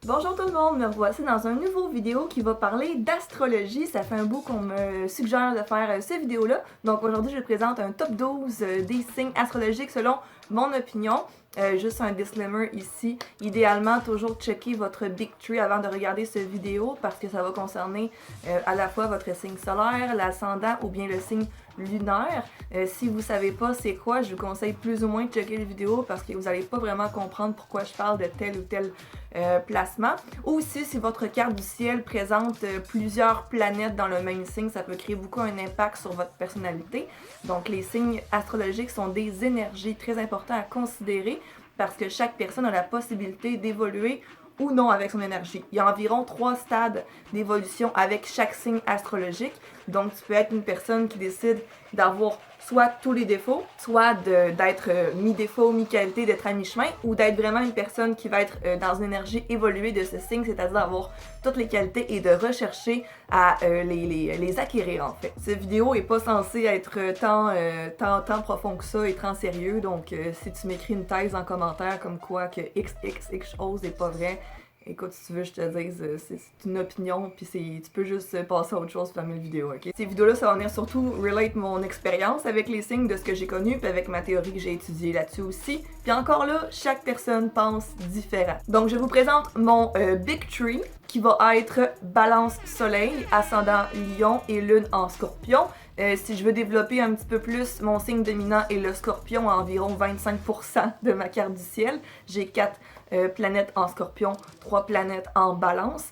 Bonjour tout le monde, me revoici dans un nouveau vidéo qui va parler d'astrologie. Ça fait un bout qu'on me suggère de faire cette vidéo-là. Donc aujourd'hui, je présente un top 12 des signes astrologiques selon mon opinion. Juste un disclaimer ici, idéalement toujours checker votre Big Tree avant de regarder cette vidéo parce que ça va concerner à la fois votre signe solaire, l'ascendant ou bien le signe lunaire. Si vous savez pas c'est quoi, je vous conseille plus ou moins de checker les vidéos parce que vous n'allez pas vraiment comprendre pourquoi je parle de tel ou tel placement. Ou aussi si votre carte du ciel présente plusieurs planètes dans le même signe, ça peut créer beaucoup un impact sur votre personnalité. Donc les signes astrologiques sont des énergies très importantes à considérer parce que chaque personne a la possibilité d'évoluer ou non avec son énergie. Il y a environ 3 stades d'évolution avec chaque signe astrologique. Donc, tu peux être une personne qui décide d'avoir soit tous les défauts, soit d'être mi-défaut, mi-qualité, d'être à mi-chemin, ou d'être vraiment une personne qui va être dans une énergie évoluée de ce signe, c'est-à-dire d'avoir toutes les qualités et de rechercher à les acquérir, en fait. Cette vidéo est pas censée être tant profond que ça et tant sérieux, donc si tu m'écris une thèse en commentaire comme quoi que XXX chose n'est pas vrai, écoute, si tu veux, je te dise, c'est une opinion, puis tu peux juste passer à autre chose pour fermer la vidéo, ok? Ces vidéos-là, ça va venir surtout relate mon expérience avec les signes de ce que j'ai connu, puis avec ma théorie que j'ai étudiée là-dessus aussi. Puis encore là, chaque personne pense différent. Donc, je vous présente mon Big Tree, qui va être Balance Soleil, Ascendant Lion et Lune en Scorpion. Si je veux développer un petit peu plus, mon signe dominant est le Scorpion à environ 25% de ma carte du ciel. J'ai 4 planètes en Scorpion, 3 planètes en Balance.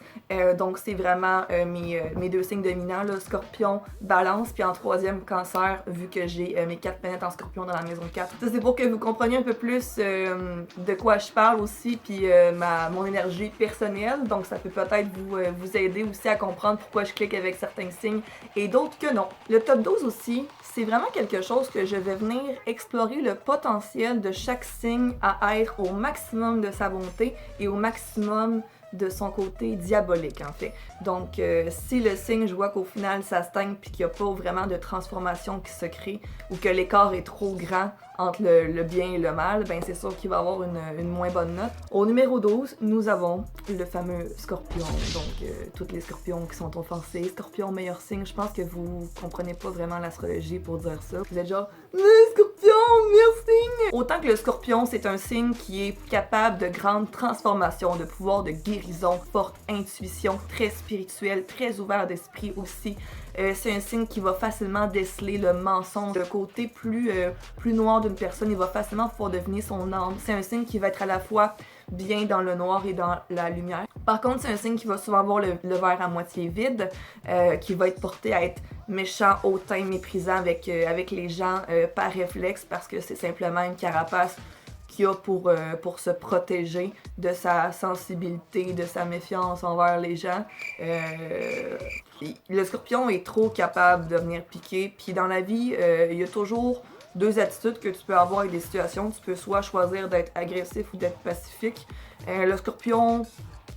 Donc c'est vraiment mes 2 signes dominants, là, Scorpion, Balance, puis en 3e Cancer, vu que j'ai mes 4 planètes en Scorpion dans la maison 4. Ça c'est pour que vous compreniez un peu plus de quoi je parle aussi, puis mon énergie personnelle. Donc ça peut peut-être vous aider aussi à comprendre pourquoi je clique avec certains signes et d'autres que non. Le top 12 aussi, c'est vraiment quelque chose que je vais venir explorer le potentiel de chaque signe à être au maximum de sa bonté et au maximum de son côté diabolique, en fait. Donc, si le signe, je vois qu'au final, ça stagne puis qu'il n'y a pas vraiment de transformation qui se crée ou que l'écart est trop grand entre le bien et le mal, ben c'est sûr qu'il va avoir une moins bonne note. Au numéro 12, nous avons le fameux Scorpion. Donc, tous les Scorpions qui sont offensés. Scorpion, meilleur signe. Je pense que vous comprenez pas vraiment l'astrologie pour dire ça. Vous êtes genre, Scorpion, meilleur signe! Autant que le Scorpion, c'est un signe qui est capable de grandes transformations, de pouvoir de guérison, forte intuition, très spirituel, très ouvert d'esprit aussi. C'est un signe qui va facilement déceler le mensonge, le côté plus noir d'une personne. Il va facilement pouvoir deviner son âme. C'est un signe qui va être à la fois bien dans le noir et dans la lumière. Par contre, c'est un signe qui va souvent avoir le verre à moitié vide, qui va être porté à être méchant, hautain, méprisant avec les gens par réflexe parce que c'est simplement une carapace qu'il a pour se protéger de sa sensibilité, de sa méfiance envers les gens. Le Scorpion est trop capable de venir piquer, puis dans la vie, il y a toujours 2 attitudes que tu peux avoir avec des situations. Tu peux soit choisir d'être agressif ou d'être pacifique. Le Scorpion,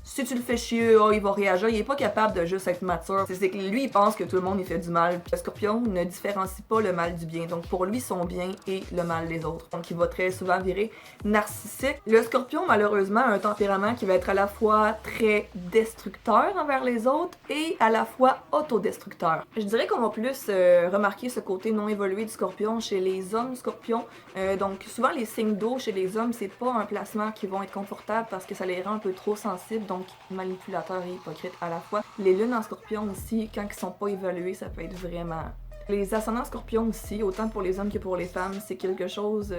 si tu le fais chier, il va réagir. Il est pas capable de juste être mature. C'est que lui, il pense que tout le monde il fait du mal. Le Scorpion ne différencie pas le mal du bien. Donc pour lui, son bien est le mal des autres. Donc il va très souvent virer narcissique. Le Scorpion, malheureusement, a un tempérament qui va être à la fois très destructeur envers les autres et à la fois autodestructeur. Je dirais qu'on va plus remarquer ce côté non évolué du Scorpion chez les hommes Scorpions. Donc souvent les signes d'eau chez les hommes, c'est pas un placement qui vont être confortable parce que ça les rend un peu trop sensibles. Donc manipulateurs et hypocrites à la fois. Les lunes en Scorpion aussi, quand ils sont pas évalués, ça peut être vraiment... Les ascendants Scorpion aussi, autant pour les hommes que pour les femmes, c'est quelque chose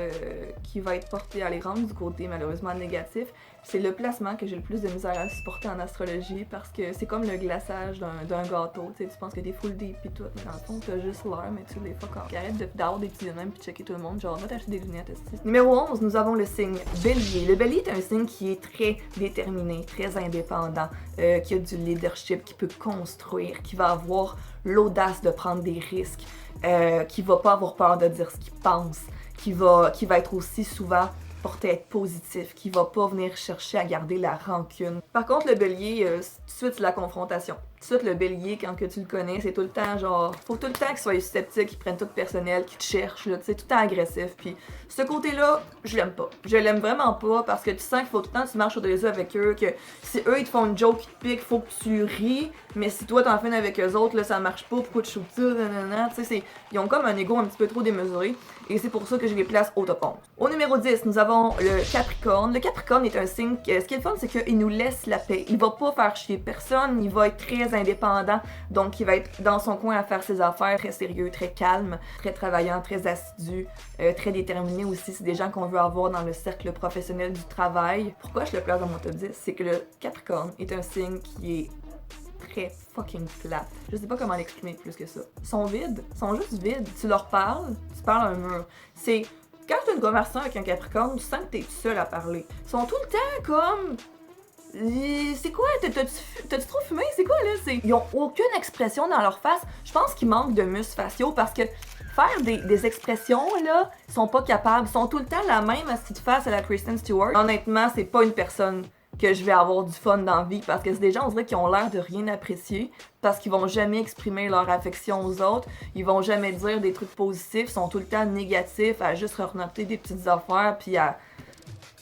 qui va être porté à les rendre du côté malheureusement négatif. C'est le placement que j'ai le plus de misère à supporter en astrologie parce que c'est comme le glaçage d'un gâteau. Tu sais, tu penses que t'es full deep pis tout, mais dans le fond, t'as juste l'air, mais tu les fuck off. Arrête d'avoir des petits mêmes pis checker tout le monde. Genre, va t'acheter des lunettes aussi. Numéro 11, nous avons le signe Bélier. Le Bélier est un signe qui est très déterminé, très indépendant, qui a du leadership, qui peut construire, qui va avoir l'audace de prendre des risques, qui va pas avoir peur de dire ce qu'il pense, qui va être aussi souvent porté à être positif, qui va pas venir chercher à garder la rancune. Par contre, le Bélier, tout de suite, c'est la confrontation. Tout de suite, le bélier, quand que tu le connais, c'est tout le temps genre, faut tout le temps qu'il soit sceptique, qu'il prenne tout personnel, qu'il te cherche, là, tu sais, tout le temps agressif. Puis ce côté-là, je l'aime pas. Je l'aime vraiment pas parce que tu sens qu'il faut tout le temps que tu marches au-dessus avec eux, que si eux ils te font une joke qui te pique, faut que tu ris, mais si toi t'en fais une avec eux autres, là, ça marche pas, pourquoi tu shoots ça, nanana, tu sais, ils ont comme un ego un petit peu trop démesuré. Et c'est pour ça que je les place au top 11. Au numéro 10, nous avons le Capricorne. Le Capricorne est un signe ce qui est le fun, c'est qu'il nous laisse la paix. Il va pas faire chier personne, il va être très indépendant, donc il va être dans son coin à faire ses affaires, très sérieux, très calme, très travaillant, très assidu, très déterminé aussi. C'est des gens qu'on veut avoir dans le cercle professionnel du travail. Pourquoi je le place dans mon top 10? C'est que le Capricorne est un signe qui est très fucking plate. Je sais pas comment l'exprimer plus que ça. Ils sont vides, ils sont juste vides. Tu leur parles, tu parles à un mur. C'est quand tu as une conversation avec un Capricorne, tu sens que t'es seul à parler. Ils sont tout le temps comme c'est quoi? T'as-tu trop fumé? C'est quoi là? Ils ont aucune expression dans leur face. Je pense qu'ils manquent de muscles faciaux parce que faire des expressions là, ils sont pas capables. Ils sont tout le temps la même à cette face à la Kristen Stewart. Honnêtement, c'est pas une personne que je vais avoir du fun dans la vie parce que c'est des gens, on dirait, qui ont l'air de rien apprécier parce qu'ils vont jamais exprimer leur affection aux autres, ils vont jamais dire des trucs positifs, ils sont tout le temps négatifs à juste renoter des petites affaires puis à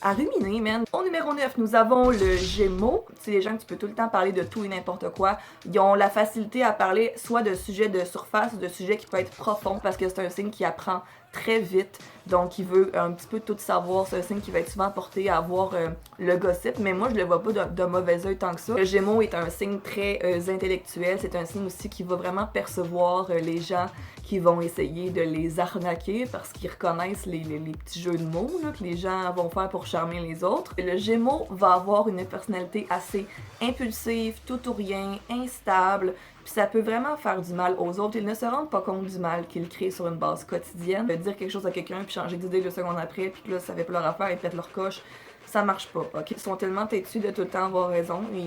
ruminer, man. Au numéro 9, nous avons le Gémeaux. C'est des gens que tu peux tout le temps parler de tout et n'importe quoi. Ils ont la facilité à parler soit de sujets de surface ou de sujets qui peuvent être profonds parce que c'est un signe qui apprend très vite. Donc, il veut un petit peu tout savoir. C'est un signe qui va être souvent porté à avoir le gossip, mais moi, je le vois pas de mauvais œil tant que ça. Le Gémeaux est un signe très intellectuel. C'est un signe aussi qui va vraiment percevoir les gens qui vont essayer de les arnaquer parce qu'ils reconnaissent les petits jeux de mots là, que les gens vont faire pour charmer les autres. Et le Gémeaux va avoir une personnalité assez impulsive, tout ou rien, instable, puis ça peut vraiment faire du mal aux autres. Ils ne se rendent pas compte du mal qu'ils créent sur une base quotidienne. Dire quelque chose à quelqu'un puis changer d'idée 2 secondes après, puis que là, ça fait pas leur affaire, ils pètent leur coche, ça marche pas. Ok, ils sont tellement têtus de tout le temps avoir raison et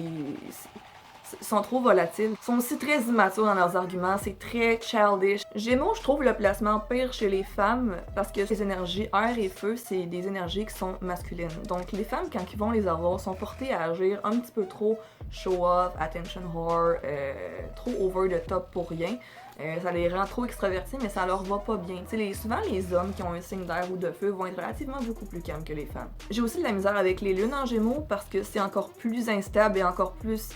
sont trop volatiles. Ils sont aussi très immatures dans leurs arguments, c'est très childish. Gémeaux, je trouve le placement pire chez les femmes parce que les énergies air et feu, c'est des énergies qui sont masculines. Donc les femmes, quand ils vont les avoir, sont portées à agir un petit peu trop show-off, attention whore, trop over the top pour rien. Ça les rend trop extravertis, mais ça leur va pas bien. Souvent, les hommes qui ont un signe d'air ou de feu vont être relativement beaucoup plus calmes que les femmes. J'ai aussi de la misère avec les lunes en Gémeaux parce que c'est encore plus instable et encore plus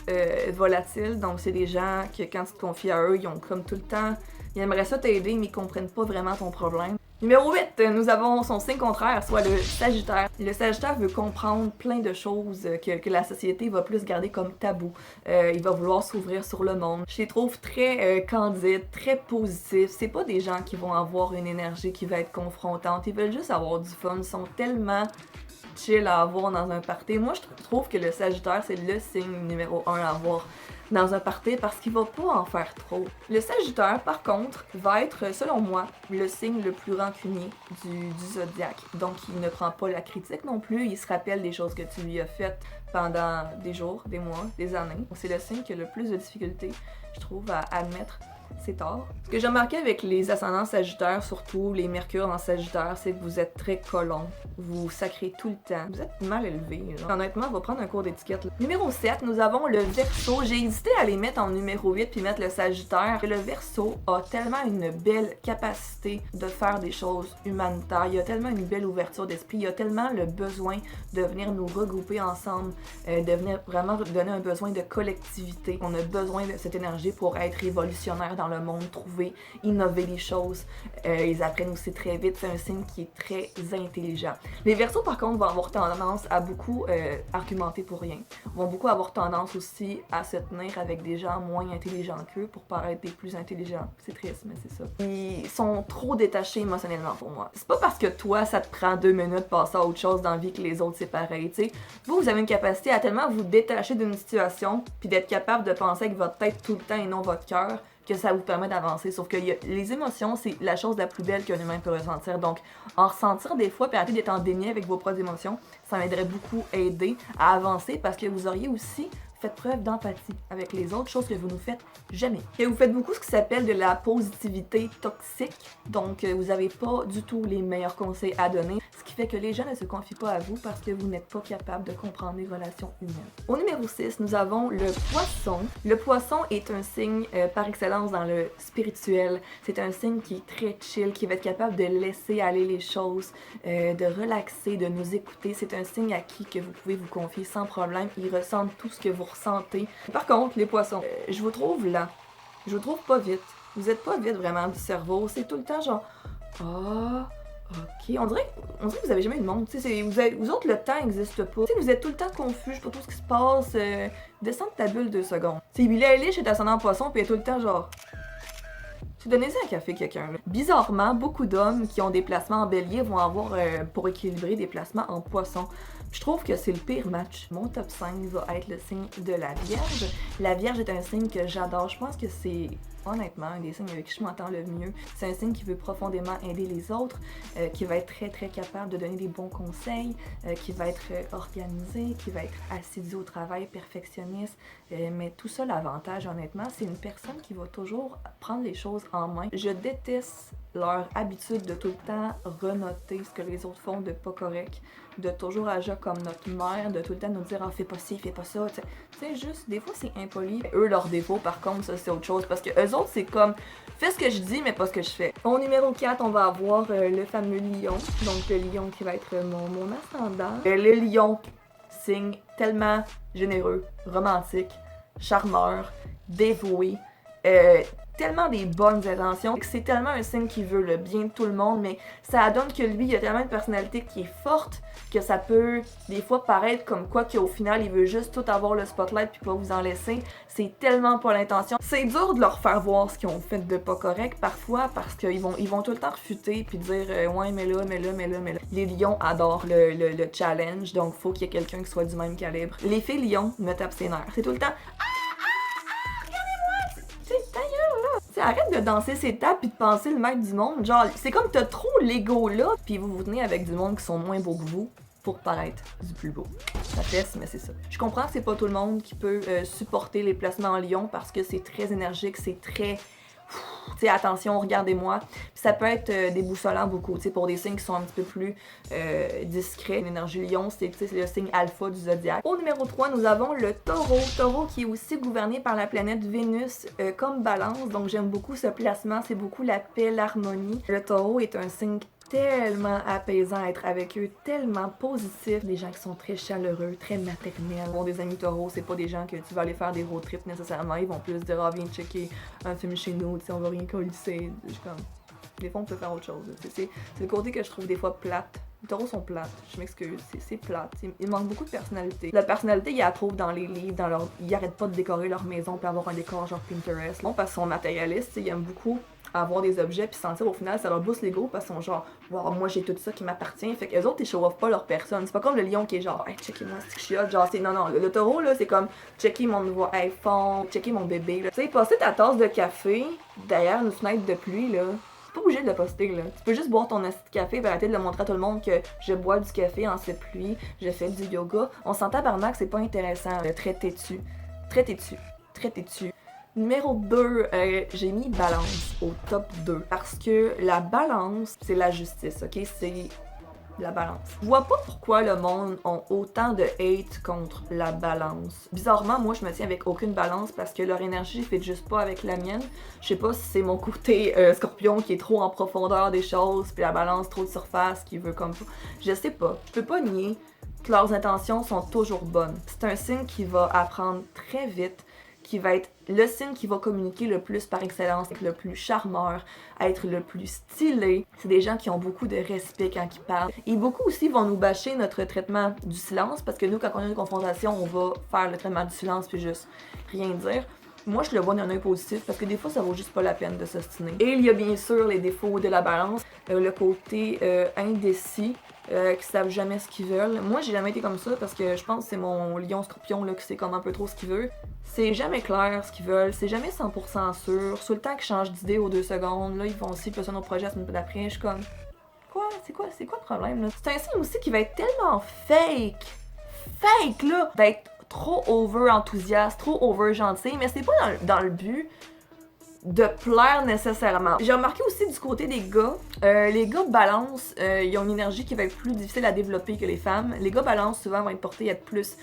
volatile. Donc, c'est des gens que quand tu te confies à eux, ils ont comme tout le temps... Ils aimeraient ça t'aider, mais ils comprennent pas vraiment ton problème. Numéro 8, nous avons son signe contraire, soit le Sagittaire. Le Sagittaire veut comprendre plein de choses que la société va plus garder comme tabou. Il va vouloir s'ouvrir sur le monde. Je les trouve très candides, très positifs. C'est pas des gens qui vont avoir une énergie qui va être confrontante. Ils veulent juste avoir du fun. Ils sont tellement chill à avoir dans un party. Moi, je trouve que le Sagittaire, c'est le signe numéro 1 à avoir dans un party parce qu'il va pas en faire trop. Le Sagittaire, par contre, va être, selon moi, le signe le plus rancunier du zodiaque. Donc, il ne prend pas la critique non plus. Il se rappelle des choses que tu lui as faites pendant des jours, des mois, des années. C'est le signe qui a le plus de difficultés, je trouve, à admettre ses torts. Ce que j'ai remarqué avec les ascendants Sagittaires, surtout les Mercure en Sagittaire, c'est que vous êtes très colons. Vous sacrez tout le temps. Vous êtes mal élevé. Honnêtement, on va prendre un cours d'étiquette. Numéro 7, nous avons le Verseau. J'ai hésité à les mettre en numéro 8 puis mettre le Sagittaire. Le Verseau a tellement une belle capacité de faire des choses humanitaires. Il y a tellement une belle ouverture d'esprit. Il y a tellement le besoin de venir nous regrouper ensemble, de venir vraiment donner un besoin de collectivité. On a besoin de cette énergie pour être révolutionnaire dans le monde, trouver, innover les choses. Ils apprennent aussi très vite. C'est un signe qui est très intelligent. Les Verseaux, par contre, vont avoir tendance à beaucoup argumenter pour rien. Vont beaucoup avoir tendance aussi à se tenir avec des gens moins intelligents qu'eux pour paraître des plus intelligents. C'est triste, mais c'est ça. Ils sont trop détachés émotionnellement pour moi. C'est pas parce que toi, ça te prend 2 minutes de passer à autre chose dans la vie que les autres, c'est pareil. T'sais. Vous avez une capacité à tellement vous détacher d'une situation puis d'être capable de penser avec votre tête tout le temps et non votre cœur que ça vous permet d'avancer. Sauf que les émotions, c'est la chose la plus belle qu'un humain peut ressentir. Donc, en ressentir des fois, puis arrêter d'être en déni avec vos propres émotions, ça m'aiderait beaucoup à aider à avancer parce que vous auriez aussi fait preuve d'empathie avec les autres, chose que vous ne faites jamais. Et vous faites beaucoup ce qui s'appelle de la positivité toxique. Donc, vous n'avez pas du tout les meilleurs conseils à donner. Ce qui qui fait que les gens ne se confient pas à vous parce que vous n'êtes pas capable de comprendre les relations humaines. Au numéro 6, nous avons le poisson. Le poisson est un signe par excellence dans le spirituel. C'est un signe qui est très chill, qui va être capable de laisser aller les choses, de relaxer, de nous écouter. C'est un signe à qui que vous pouvez vous confier sans problème. Il ressent tout ce que vous ressentez. Par contre, les poissons, je vous trouve lent. Je vous trouve pas vite. Vous êtes pas vite vraiment du cerveau. C'est tout le temps genre... Ah... Ok, on dirait que vous avez jamais eu de monde. Vous autres, le temps n'existe pas. T'sais, vous êtes tout le temps confus, je sais pas tout ce qui se passe. Descends de ta bulle 2 secondes. C'est Billie Eilish est ascendant poisson, puis elle est tout le temps genre. Tu donnez-y un café quelqu'un. Bizarrement, beaucoup d'hommes qui ont des placements en bélier vont avoir, pour équilibrer, des placements en poisson. Je trouve que c'est le pire match. Mon top 5 va être le signe de la Vierge. La Vierge est un signe que j'adore. Je pense que c'est honnêtement un des signes avec qui je m'entends le mieux. C'est un signe qui veut profondément aider les autres, qui va être très très capable de donner des bons conseils, qui va être organisé, qui va être assidu au travail, perfectionniste. Mais tout ça, l'avantage honnêtement, c'est une personne qui va toujours prendre les choses en main. Je déteste leur habitude de tout le temps renoter ce que les autres font de pas correct, de toujours agir comme notre mère, de tout le temps nous dire « Ah, fais pas ci, fais pas ça », tu sais, juste, des fois c'est impoli. Eux, leurs défauts, par contre, ça c'est autre chose, parce que eux autres, c'est comme « Fais ce que je dis, mais pas ce que je fais ». Au numéro 4, on va avoir le fameux lion, donc le lion qui va être mon ascendant. Le lion, signe tellement généreux, romantique, charmeur, dévoué, tellement des bonnes intentions, c'est tellement un signe qui veut le bien de tout le monde, mais ça donne que lui, il a tellement une personnalité qui est forte que ça peut des fois paraître comme quoi qu'au final, il veut juste tout avoir le spotlight puis pas vous en laisser. C'est tellement pas l'intention. C'est dur de leur faire voir ce qu'ils ont fait de pas correct parfois parce qu'ils vont tout le temps refuter puis dire ouais mais là. Les lions adorent le challenge, donc faut qu'il y ait quelqu'un qui soit du même calibre. Les filles lions me tapent ses nerfs. C'est tout le temps arrête de danser ses tapes pis de penser le maître du monde. Genre, c'est comme t'as trop l'ego là, pis vous tenez avec du monde qui sont moins beaux que vous pour paraître du plus beau. Ça fesse, mais c'est ça. Je comprends que c'est pas tout le monde qui peut supporter les placements en lion parce que c'est très énergique, c'est très... Tu sais, attention, regardez-moi. Puis ça peut être déboussolant beaucoup, tu sais, pour des signes qui sont un petit peu plus discrets. L'énergie lion, c'est le signe alpha du zodiaque. Au numéro 3, nous avons le taureau. Taureau qui est aussi gouverné par la planète Vénus comme balance. Donc j'aime beaucoup ce placement, c'est beaucoup la paix, l'harmonie. Le taureau est un signe tellement apaisant à être avec eux, tellement positif. Des gens qui sont très chaleureux, très maternels. Bon, des amis taureaux, c'est pas des gens que tu vas aller faire des road trips nécessairement. Ils vont plus dire ah viens checker un film chez nous, tu sais on va rien colisser. Comme des fois on peut faire autre chose. C'est le côté que je trouve des fois plate. Les taureaux sont plates, je m'excuse, c'est plate. Il manque beaucoup de personnalité. La personnalité, ils la trouvent dans les livres, ils arrêtent pas de décorer leur maison puis avoir un décor genre Pinterest. Bon, parce qu'ils sont matérialistes, ils aiment beaucoup avoir des objets puis sentir au final ça leur booste l'ego parce qu'ils sont genre wow, moi j'ai tout ça qui m'appartient, fait que les autres ils show off pas leur personne. C'est pas comme le lion qui est genre hey checkez-moi ce que je suis hot, genre c'est non le taureau là c'est comme checker mon nouveau iPhone, checker mon bébé là. Tu sais passer ta tasse de café derrière une fenêtre de pluie là, t'es pas obligé de le poster là. Tu peux juste boire ton assiette de café et arrêter de le montrer à tout le monde que je bois du café en cette pluie, je fais du yoga. On s'entend tabarnak, c'est pas intéressant. Très têtu. Numéro 2, j'ai mis balance au top 2 parce que la balance, c'est la justice, ok? C'est la balance. Je vois pas pourquoi le monde a autant de hate contre la balance. Bizarrement, moi, je me tiens avec aucune balance parce que leur énergie fait juste pas avec la mienne. Je sais pas si c'est mon côté scorpion qui est trop en profondeur des choses, puis la balance trop de surface qui veut comme ça. Je sais pas. Je peux pas nier que leurs intentions sont toujours bonnes. C'est un signe qui va apprendre très vite, qui va être le signe qui va communiquer le plus par excellence, être le plus charmeur, être le plus stylé. C'est des gens qui ont beaucoup de respect quand ils parlent. Et beaucoup aussi vont nous bâcher notre traitement du silence, parce que nous, quand on a une confrontation, on va faire le traitement du silence puis juste rien dire. Moi, je le vois d'un œil positif parce que des fois, ça vaut juste pas la peine de s'ostiner. Et il y a bien sûr les défauts de la balance, le côté indécis, qui savent jamais ce qu'ils veulent. Moi, j'ai jamais été comme ça parce que je pense que c'est mon lion scorpion là, qui sait comme un peu trop ce qu'il veut. C'est jamais clair ce qu'ils veulent, c'est jamais 100% sûr. Sur le temps qu'ils changent d'idée aux 2 secondes, là, ils vont aussi passer nos projets la semaine d'après. Je suis comme, quoi? C'est quoi le problème là? C'est un signe aussi qui va être tellement fake là, d'être trop over enthousiaste, trop over gentil, mais c'est pas dans le but de plaire nécessairement. J'ai remarqué aussi du côté des gars, les gars balance, ils ont une énergie qui va être plus difficile à développer que les femmes. Les gars balance souvent vont être portés à être plus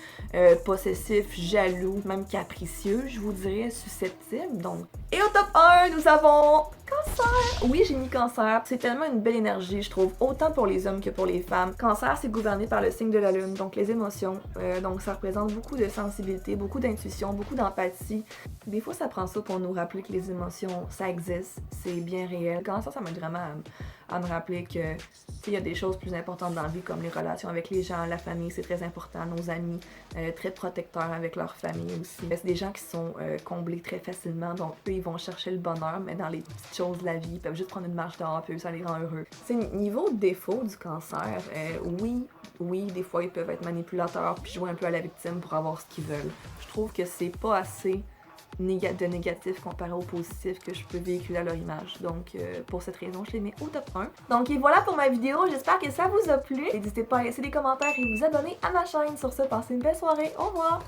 possessifs, jaloux, même capricieux, je vous dirais, susceptibles. Donc. Et au top 1, nous avons Cancer! Oui, j'ai mis Cancer. C'est tellement une belle énergie, je trouve, autant pour les hommes que pour les femmes. Cancer, c'est gouverné par le signe de la lune, donc les émotions. Donc ça représente beaucoup de sensibilité, beaucoup d'intuition, beaucoup d'empathie. Des fois, ça prend ça pour nous rappeler que les émotions, ça existe, c'est bien réel. Cancer, ça m'aide vraiment à me rappeler que il y a des choses plus importantes dans la vie, comme les relations avec les gens, la famille, c'est très important, nos amis, très protecteurs avec leur famille aussi. C'est des gens qui sont comblés très facilement, donc eux, ils vont chercher le bonheur, mais dans les petites choses de la vie, ils peuvent juste prendre une marche dehors, puis ça les rend heureux. C'est niveau défaut du cancer, oui, des fois, ils peuvent être manipulateurs, puis jouer un peu à la victime pour avoir ce qu'ils veulent. Je trouve que c'est pas assez de négatif comparé au positif que je peux véhiculer à leur image. Donc, pour cette raison, je les mets au top 1. Donc, et voilà pour ma vidéo. J'espère que ça vous a plu. N'hésitez pas à laisser des commentaires et vous abonner à ma chaîne. Sur ce, passez une belle soirée. Au revoir!